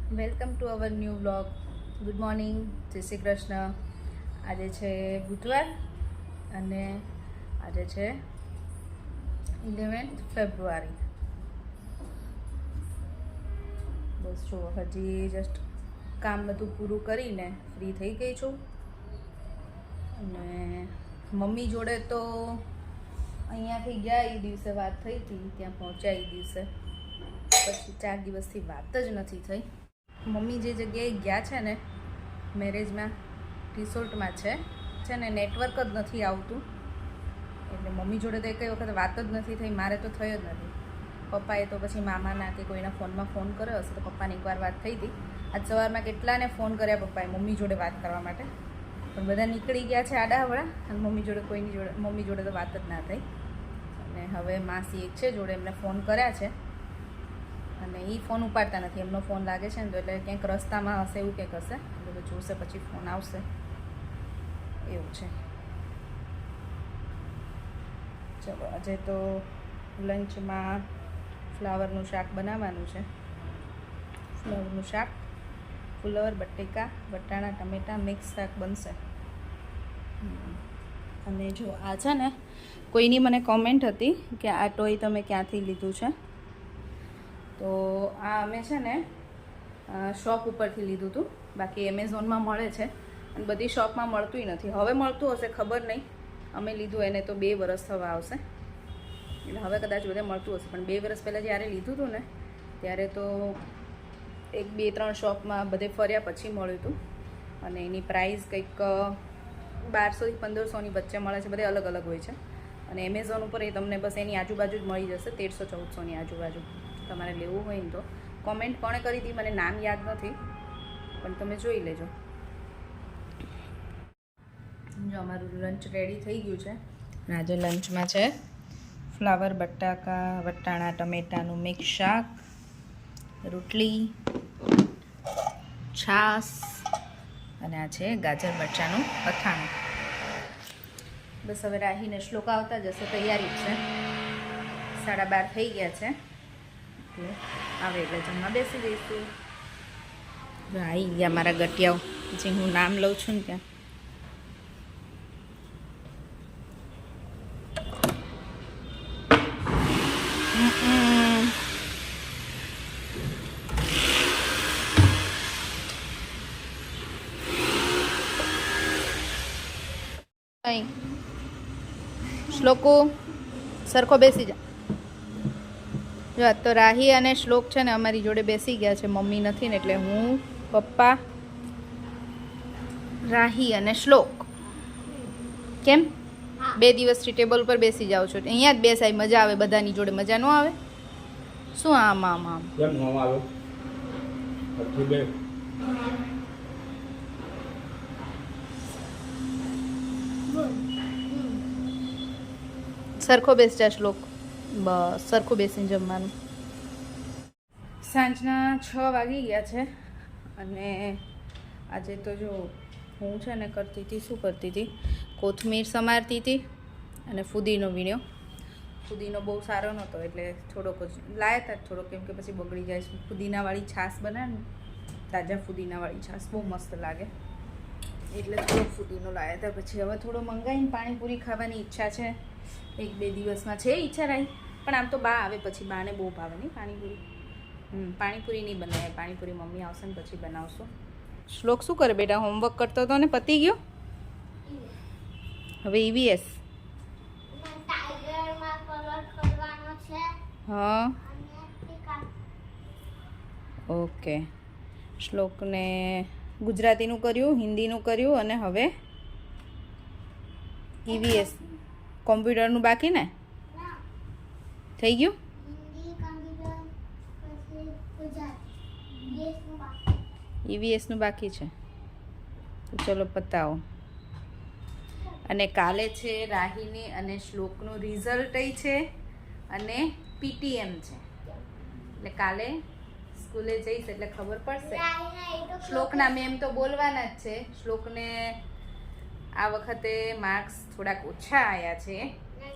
Welcome to our new vlog. Good morning, જય શ્રી કૃષ્ણ. આજે છે બુધવાર અને આજે છે 11th ફેબ્રુઆરી. બસ જો હજી જસ્ટ કામ બધું પૂરું કરીને ફ્રી થઈ ગઈ છું. અને મમ્મી જોડે તો અહીંયાથી ગયા એ દિવસે વાત થઈ હતી, ત્યાં પહોંચ્યા એ દિવસે, પછી 4 દિવસથી વાત જ નથી થઈ. મમ્મી જે જગ્યાએ ગયા છે ને મેરેજમાં, રિસોર્ટમાં છે ને નેટવર્ક જ નથી આવતું, એટલે મમ્મી જોડે તો કઈ વખત વાત જ નથી થઈ. મારે તો થઈ જ નથી. પપ્પાએ તો પછી મામાના કે કોઈના ફોનમાં ફોન કર્યો હશે, તો પપ્પાને એકવાર વાત થઈ હતી. આજ સવારમાં કેટલાને ફોન કર્યા પપ્પાએ મમ્મી જોડે વાત કરવા માટે, પણ બધા નીકળી ગયા છે આડાહવડા, અને મમ્મી જોડે તો વાત જ ના થઈ. અને હવે માસી એક છે જોડે, એમને ફોન કર્યા છે અને એ ફોન ઉપાડતા નથી. એમનો ફોન લાગે છે ને તો એટલે ક્યાંક રસ્તામાં હશે એવું કંઈક હશે, એટલે જોશે પછી ફોન આવશે એવું છે. ચલો, આજે તો લંચમાં ફ્લાવરનું શાક બનાવવાનું છે. ફ્લાવરનું શાક, ફુલવર, બટેકા, વટાણા, ટમેટાં મિક્સ શાક બનશે. અને જો આ છે ને, કોઈની મને કોમેન્ટ હતી કે આ ટોય તમે ક્યાંથી લીધું છે, તો આ અમે છે ને શોપ ઉપરથી લીધું હતું. બાકી એમેઝોનમાં મળે છે અને બધી શોપમાં મળતું નથી. હવે મળતું હશે, ખબર નહીં. અમે લીધું એને તો 2 વર્ષ થવા આવશે, એટલે હવે કદાચ બધે મળતું હશે. પણ 2 વર્ષ પહેલાં જ્યારે લીધું હતું ને, ત્યારે તો 1-2-3 શોપમાં બધે ફર્યા પછી મળ્યું હતું. અને એની પ્રાઇસ કંઈક 1200 થી 1500ની વચ્ચે મળે છે. બધે અલગ અલગ હોય છે. અને એમેઝોન ઉપર એ તમને બસ એની આજુબાજુ જ મળી જશે, 1300-1400ની આજુબાજુ. તમારે લેવું હોય ને તો કોમેન્ટ કોણે કરી હતી મને નામ યાદ નથી, પણ તમે જોઈ લેજો. જો અમારું લંચ રેડી થઈ ગયું છે. આજે લંચમાં છે ફ્લાવર, બટાકા, વટાણા, ટમેટાનું મિક્સ શાક, રોટલી, છાશ અને આ છે ગાજર મરચાંનું અથાણું. બસ હવે રાહીને શ્લોક આવતા જશે, તૈયારી છે. 12:30 થઈ ગયા છે, એટલે આવે એટલે જમવા બેસી દઈશું. આવી ગયા મારા ગટિયાઓ, જે હું નામ લઉં છું ને ત્યાં. શ્લોકો સરખો બેસી જા. જો તો રાહી અને શ્લોક છે ને અમારી જોડે બેસી ગયા છે. મમ્મી નથી ને, એટલે હું, પપ્પા, રાહી અને શ્લોક. કેમ 2 દિવસથી ટેબલ ઉપર બેસી જાઓ છો? અહીંયા જ બેસાય, મજા આવે બધાની જોડે. મજા ન આવે? શું આમ આમ આમ કેમ ન આવે? સરખો બેસ જા શ્લોક. બસ સરખું બેસીને જમવાનું. સાંજના 6 વાગી ગયા છે. અને આજે તો જો હું છે ને કરતી હતી, શું કરતી હતી, કોથમીર સમારતી હતી અને ફુદીનો વીણ્યો. ફુદીનો બહુ સારો નહોતો, એટલે થોડોક જ લાયા હતા, થોડોક, કેમ કે પછી બગડી જાય. ફુદીનાવાળી છાશ બનાવે, તાજા ફુદીનાવાળી છાશ બહુ મસ્ત લાગે, એટલે થોડોક ફુદીનો લાયા હતા. પછી હવે થોડો મંગાવીને પાણીપુરી ખાવાની ઈચ્છા છે. 1-2 દિવસમાં છે ઈચ્છા રહી, પણ આમ તો બા આવે પછી, બાને બહુ ભાવે નહીં પાણીપુરી. પાણીપુરી નહીં બનાવે, પાણીપુરી મમ્મી આવશે ને પછી બનાવશું. શ્લોક શું કરે બેટા? હોમવર્ક કરતો હતો ને પતી ગયો? હવે EVS. હા, ઓકે. શ્લોકને ગુજરાતીનું કર્યું, હિન્દીનું કર્યું, અને હવે EVS કોમ્પ્યુટરનું બાકી ને? થઈ ગયું? EVSનું બાકી છે, તો ચલો પતાવો. અને કાલે છે રાહીની અને શ્લોકનું રિઝલ્ટ છે, અને PTM છે, એટલે કાલે સ્કૂલે જઈશ એટલે ખબર પડશે. શ્લોકના મેમ તો બોલવાના જ છે. શ્લોકને આ વખતે માર્ક્સ થોડાક ઓછા આવ્યા છે.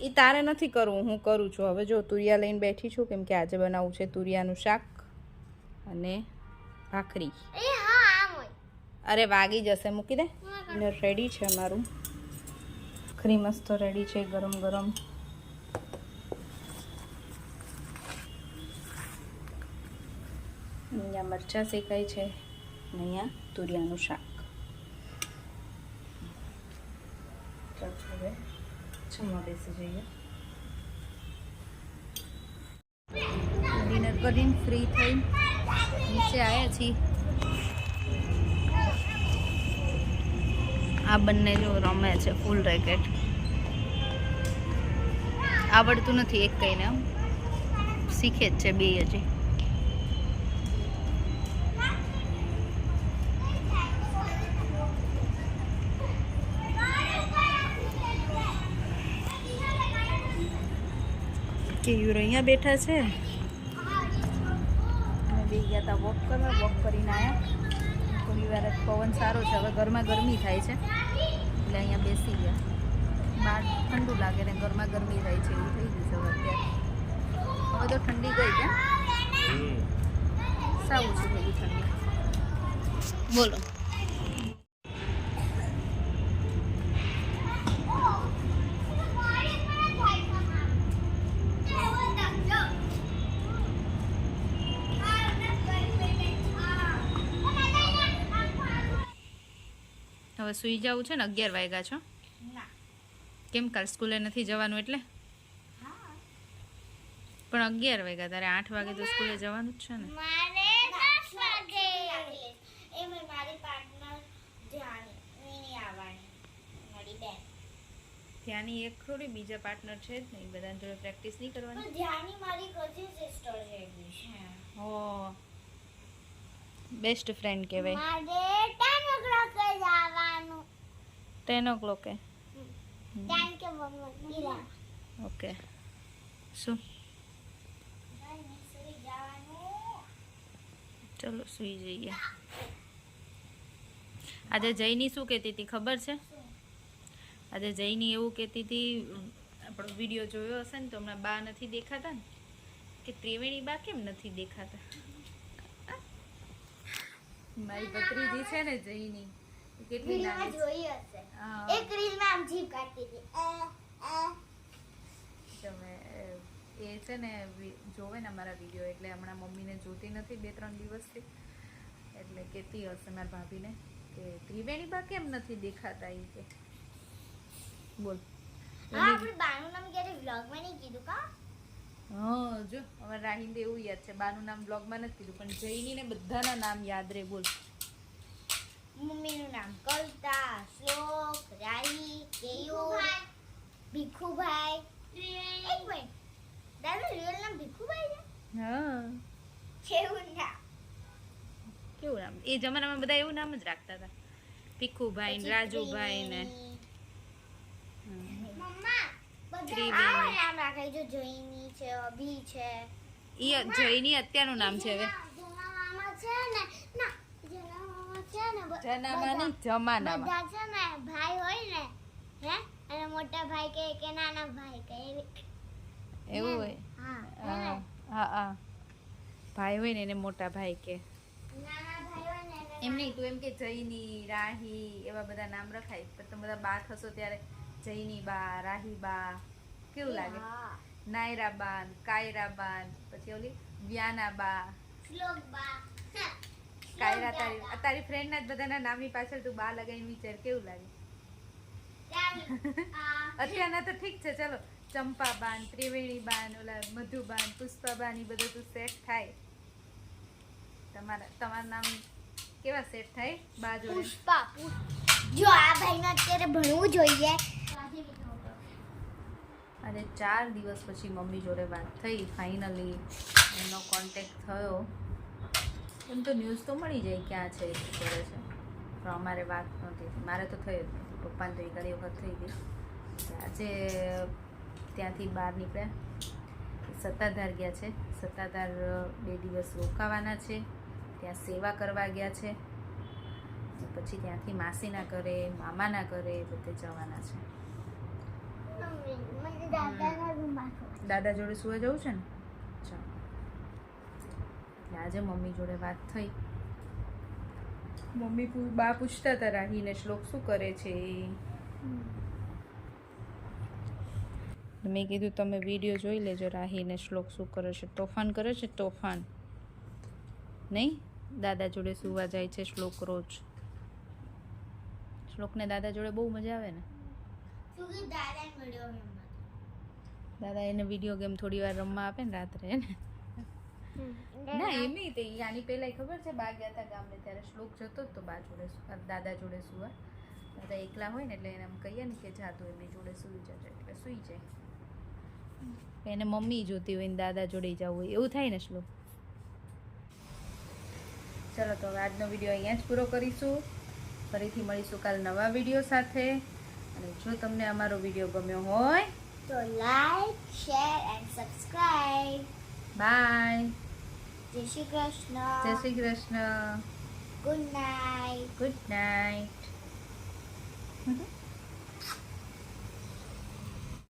એ તારે નથી કરવું, હું કરું છું. હવે જો તુરિયા લઈને બેઠી છું, કેમ કે આજે બનાવવું છે તુરિયાનું શાક અને ભાખરી. એ હા આમ હોય. અરે વાગી જશે, મૂકી દે. ને રેડી છે અમારું ભાખરી, મસ્ત રેડી છે, ગરમ ગરમ. અહીંયા મરચાં શેકાય છે, અહીંયા તુરિયાનું શાક. ચાલ હવે જમવા બેસી જઈએ. ડિનર કરીને ફ્રી થઈ નીચે આવ્યા છીએ. આ બંને જો રમે છે ફૂલ રેકેટ. આવડતું નથી એક કઈને, શીખે જ છે બે હજી. કેયુર અહીંયા બેઠા છે. અમે બે ગયા હતા વોક કરવા, વોક કરીને આવ્યા. થોડી વાર જ પવન સારો છે, હવે ઘરમાં ગરમી થાય છે એટલે અહીંયા બેસી ગયા. બહાર ઠંડુ લાગે ને ઘરમાં ગરમી થાય છે એવું થઈ ગયું છે અત્યારે. હવે તો ઠંડી ગઈ ક્યાં સાવું છે થોડી ઠંડી. બોલો. હવે સૂઈ જવું છે ને, 11 વાગ્યા છો. કેમ કાલ સ્કૂલે નથી જવાનું એટલે? પણ 11 વાગ્યા, તારે 8 વાગે તો સ્કૂલે જવાનું જ છે ને. મારે 10 વાગે એમે મારી પાર્ટનર ધ્યાની ની આવવાની, મારી બેન. ત્યાંની એક થોડી બીજા પાર્ટનર છે જ નહીં, બધા જોડે પ્રેક્ટિસ નહીં કરવાની. તો ધ્યાની મારી કઝિન સિસ્ટર જેવી છે. હો, બેસ્ટ ફ્રેન્ડ કહેવાય. મારે 10 o'clock જવાનું. 10 o'clock. ટાઈમ કે બોલવા. ઓકે. શું? ચલો સુઈ જઈએ. આજે જઈની શું કહેતી હતી ખબર છે? આજે જઈની એવું કહેતી હતી, આપણો વિડીયો જોયો હશે ને તો હમણાં બા નથી દેખાતા ને, કે ત્રિવેણી બા કેમ નથી દેખાતા. મારી ભત્રીજી છે ને જઈની, કેટલી નાની જોઈ હશે. એક રીલમાં આમ જીભ કાઢતી હતી. તમે એ છે ને જોવે ને અમારા વિડીયો, એટલે હમણાં મમ્મીને જોતી નથી 2-3 દિવસથી, એટલે કહેતી હશે મારા ભાભીને કે ત્રિવેણી બા કેમ નથી દેખાતા એ કે. બોલ. આપણે બાનું નામ ક્યારે વ્લોગમાં નહીં કીધું કા? હા જો અમારા રાહિંદે એવું યાદ છે, બાનું નામ વ્લોગમાં નથી કીધું, પણ જઈની ને બધાના નામ યાદ રહે. બોલ. મમ્મીનું નામ કવિતા, શ્લોક, રાહી, કેયુર, ભીખુભાઈ. એક મિનિટ, દાદા રિયલ નામ ભીખુભાઈ છે? હા. કેવું નામ? કેવું નામ? એ જમાનામાં બધા એવું નામ જ રાખતા હતા, ભીખુભાઈ ને રાજુભાઈ ને. મમ્મા બધા ત્રિવેણી. આવા નામ રાખે, જો જોઈની છે, અભી છે. ઈ જઈની અત્યારનું નામ છે હવે. જનામામાં છે ને, ના જનામામાં છે ને જનામાની જમાનામાં બધા છે ને ભાઈ હોય ને, હે, અને મોટા ભાઈ કે નાના ભાઈ કે એવું હોય. હા. હા હા, ભાઈ હોય ને એને મોટા ભાઈ કે. નાના ભાઈ હોય ને એમ નહીં, તું એમ કે જઈની, રાહી એવા બધા નામ રખાય, પણ તમે બધા બા થશો ત્યારે જઈની બા, રાહી બા કેવું લાગે? નાયરા બાન, કાયરા બાન, પછી ઓલી વ્યાના બા, શ્લોક બા. કાયરા. તારી ફ્રેન્ડ ના જ બધાના નામની પાછળ તું બા લગાવીને વિચાર કેવું લાગે. અત્યારના તો ઠીક છે, ચલો ચંપા બાન, ત્રિવેણી બાન, ઓલા મધુબાન, પુષ્પાબાન, એ બધું તું સેટ થાય. તમારા નામ કેવા સેટ થાય બા જોડે? પુષ્પા. જો આ ભાઈને અત્યારે ભણવું જોઈએ. અને 4 દિવસ પછી મમ્મી જોડે વાત થઈ, ફાઇનલી એનો કોન્ટેક્ટ થયો. એમ તો ન્યૂઝ તો મળી જાય ક્યાં છે, શું કરે છે, પણ અમારે વાત નહોતી. મારે તો થઈ જ નહીં, પપ્પાને તો એ ઘણી વખત થઈ ગઈ. આજે ત્યાંથી બહાર નીકળ્યા, સત્તાધાર ગયા છે. સત્તાધાર 2 દિવસ રોકાવાના છે, ત્યાં સેવા કરવા ગયા છે. પછી ત્યાંથી માસીના ઘરે, મામાના ઘરે બધે જવાના છે. દાદા જોડે સુવા જવું છે ને. ચાલો, એટલે આજે મમ્મી જોડે વાત થઈ બા પૂછતા હતા રાહીને શ્લોક શું કરે છે. મેં કીધું તમે વિડીયો જોઈ લેજો રાહીને શ્લોક શું કરે છે. તોફાન કરે છે, તોફાન નહીં. દાદા જોડે સુવા જાય છે શ્લોક રોજ. શ્લોકને દાદા જોડે બહુ મજા આવે ને. क्योंकि दादा वीडियो गेम દાદા એને વિડીયો ગેમ થોડી વાર રમવા આપે ને રાત્રે ને. ના એમ નહીં તે આની પહેલાં ખબર છે બા ગયા હતા ગામને ત્યારે શ્લોક જતો જ તો બા જોડે દાદા જોડે સુવા. દાદા એકલા હોય ને એટલે એને આમ કહીએ ને કે જાતું એમની જોડે સૂઈ જશે એટલે સૂઈ જાય. એને મમ્મી જોતી હોય ને દાદા જોડે જવું હોય એવું થાય ને શ્લોક. ચલો તો હવે આજનો વિડીયો અહીંયા જ પૂરો કરીશું. ફરીથી મળીશું કાલ નવા વિડીયો સાથે. અને જો તમને અમારો વિડીયો ગમ્યો હોય तो like share and subscribe. Bye. जय श्री कृष्ण. જય Shri Krishna. Good night. Good night.